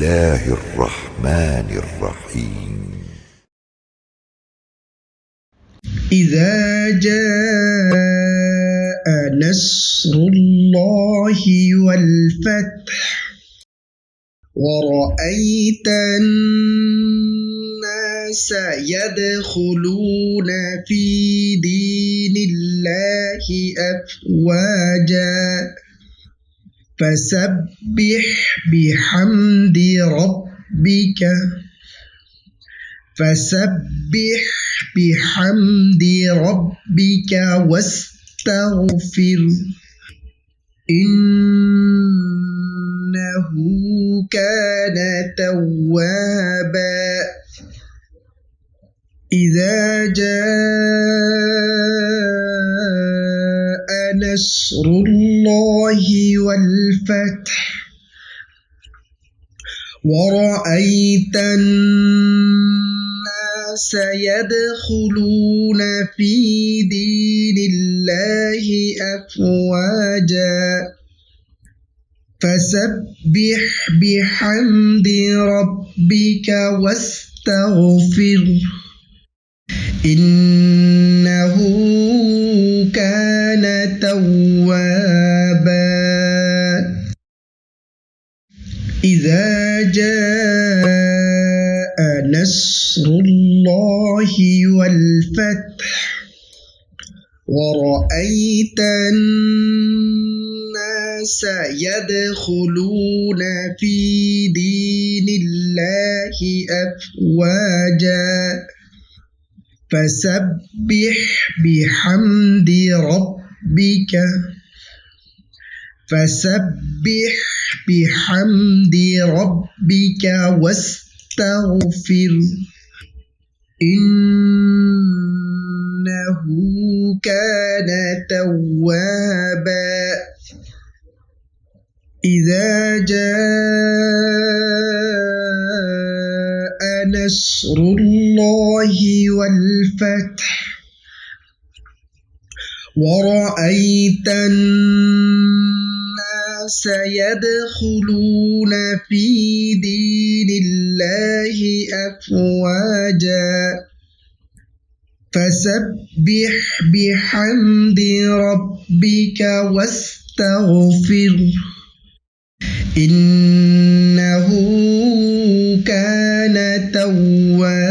الله الرحمن الرحيم إذا جاء نصر الله والفتح ورأيت الناس يدخلون في دين الله أفواجا فسبح بحمد ربك واستغفر إنه كان توابا إذا جاء نصر الله والفتح ورأيت الناس يدخلون في دين الله أفواجا فسبح بحمد ربك واستغفر إنه كان توابا إذا جاء نصر الله والفتح ورأيت الناس يدخلون في دين الله أفواجا فسبح بحمد ربك واستغفر إنه كان توابا إذا جاء نصر الله والفتح ورأيت الناس يدخلون في دين الله أفواجا فسبح بحمد ربك واستغفر إنه كان توابا